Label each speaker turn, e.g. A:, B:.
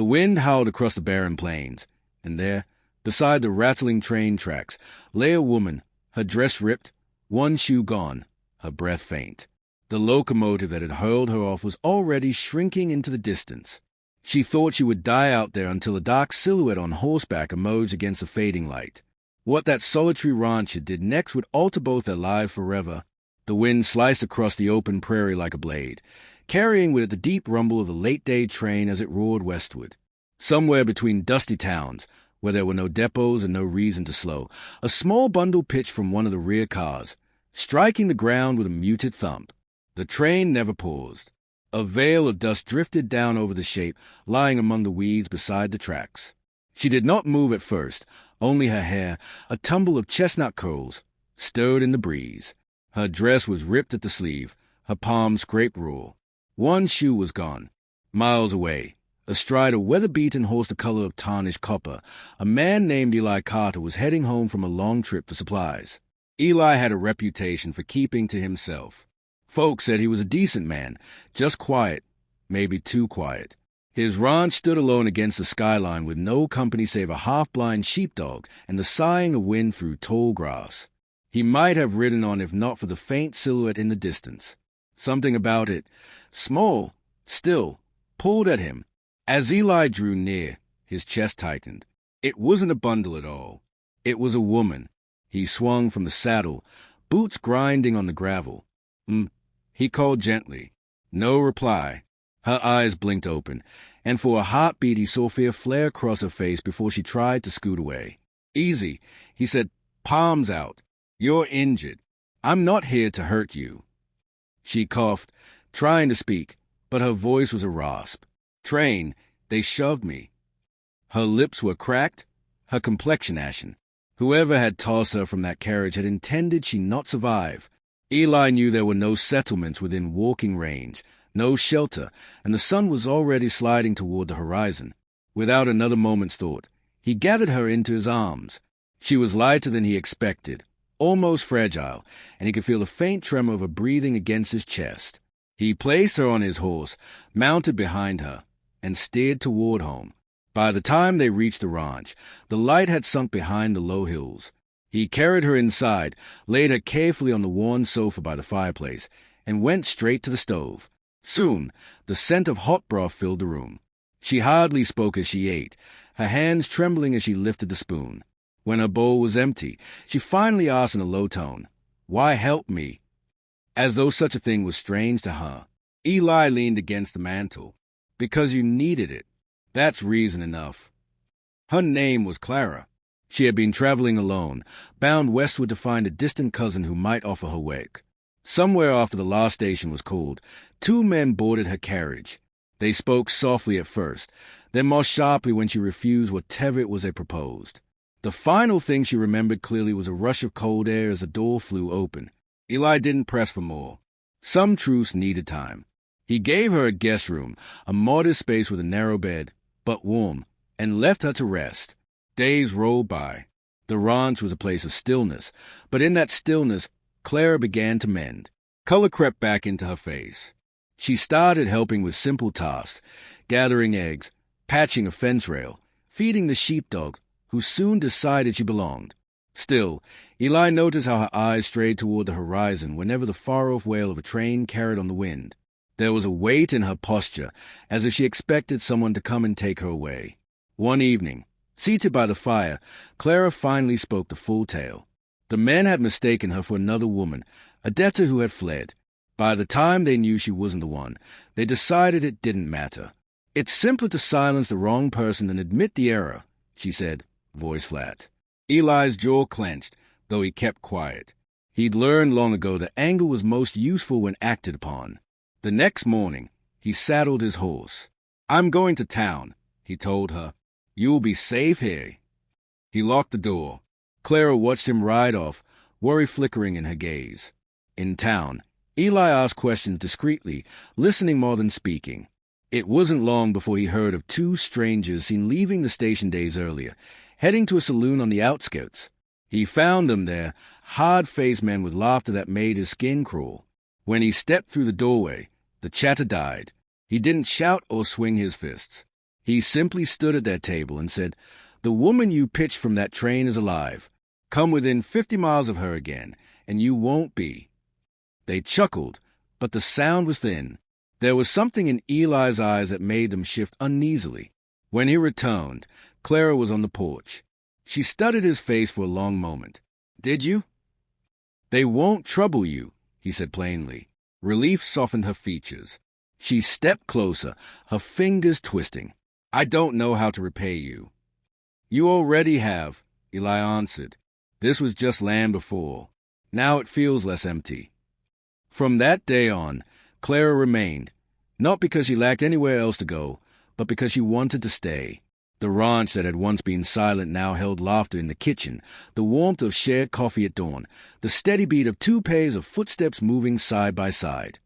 A: The wind howled across the barren plains, and there, beside the rattling train tracks, lay a woman, her dress ripped, one shoe gone, her breath faint. The locomotive that had hurled her off was already shrinking into the distance. She thought she would die out there until a dark silhouette on horseback emerged against the fading light. What that solitary rancher did next would alter both their lives forever. The wind sliced across the open prairie like a blade, carrying with it the deep rumble of the late-day train as it roared westward. Somewhere between dusty towns, where there were no depots and no reason to slow, a small bundle pitched from one of the rear cars, striking the ground with a muted thump. The train never paused. A veil of dust drifted down over the shape, lying among the weeds beside the tracks. She did not move at first, only her hair, a tumble of chestnut curls, stirred in the breeze. Her dress was ripped at the sleeve, her palms scraped raw. One shoe was gone. Miles away, astride a weather-beaten horse the color of tarnished copper, a man named Eli Carter was heading home from a long trip for supplies. Eli had a reputation for keeping to himself. Folks said he was a decent man, just quiet, maybe too quiet. His ranch stood alone against the skyline with no company save a half-blind sheepdog and the sighing of wind through tall grass. He might have ridden on if not for the faint silhouette in the distance. Something about it, small, still, pulled at him. As Eli drew near, his chest tightened. It wasn't a bundle at all. It was a woman. He swung from the saddle, boots grinding on the gravel. He called gently. No reply. Her eyes blinked open, and for a heartbeat he saw fear flare across her face before she tried to scoot away. Easy, he said, palms out. You're injured. I'm not here to hurt you. She coughed, trying to speak, but her voice was a rasp. Train, they shoved me. Her lips were cracked, her complexion ashen. Whoever had tossed her from that carriage had intended she not survive. Eli knew there were no settlements within walking range, no shelter, and the sun was already sliding toward the horizon. Without another moment's thought, he gathered her into his arms. She was lighter than he expected, almost fragile, and he could feel the faint tremor of her breathing against his chest. He placed her on his horse, mounted behind her, and steered toward home. By the time they reached the ranch, the light had sunk behind the low hills. He carried her inside, laid her carefully on the worn sofa by the fireplace, and went straight to the stove. Soon, the scent of hot broth filled the room. She hardly spoke as she ate, her hands trembling as she lifted the spoon. When her bowl was empty, she finally asked in a low tone, "Why help me?" As though such a thing was strange to her. Eli leaned against the mantel. "Because you needed it. That's reason enough." Her name was Clara. She had been traveling alone, bound westward to find a distant cousin who might offer her work. Somewhere after the last station was called, two men boarded her carriage. They spoke softly at first, then more sharply when she refused whatever it was they proposed. The final thing she remembered clearly was a rush of cold air as the door flew open. Eli didn't press for more. Some truce needed time. He gave her a guest room, a modest space with a narrow bed, but warm, and left her to rest. Days rolled by. The ranch was a place of stillness, but in that stillness, Clara began to mend. Color crept back into her face. She started helping with simple tasks, gathering eggs, patching a fence rail, feeding the sheepdog, who soon decided she belonged. Still, Eli noticed how her eyes strayed toward the horizon whenever the far-off wail of a train carried on the wind. There was a weight in her posture, as if she expected someone to come and take her away. One evening, seated by the fire, Clara finally spoke the full tale. The men had mistaken her for another woman, a debtor who had fled. By the time they knew she wasn't the one, they decided it didn't matter. "It's simpler to silence the wrong person than admit the error," she said, voice flat. Eli's jaw clenched, though he kept quiet. He'd learned long ago that anger was most useful when acted upon. The next morning, he saddled his horse. "I'm going to town," he told her. "You'll be safe here." He locked the door. Clara watched him ride off, worry flickering in her gaze. In town, Eli asked questions discreetly, listening more than speaking. It wasn't long before he heard of two strangers seen leaving the station days earlier, heading to a saloon on the outskirts. He found them there, hard-faced men with laughter that made his skin crawl. When he stepped through the doorway, the chatter died. He didn't shout or swing his fists. He simply stood at that table and said, "The woman you pitched from that train is alive. Come within 50 miles of her again, and you won't be." They chuckled, but the sound was thin. There was something in Eli's eyes that made them shift uneasily. When he returned, Clara was on the porch. She studied his face for a long moment. "Did you?" "They won't trouble you," he said plainly. Relief softened her features. She stepped closer, her fingers twisting. "I don't know how to repay you." "You already have," Eli answered. "This was just land before. Now it feels less empty." From that day on, Clara remained, not because she lacked anywhere else to go, but because she wanted to stay. The ranch that had once been silent now held laughter in the kitchen, the warmth of shared coffee at dawn, the steady beat of 2 pairs of footsteps moving side by side.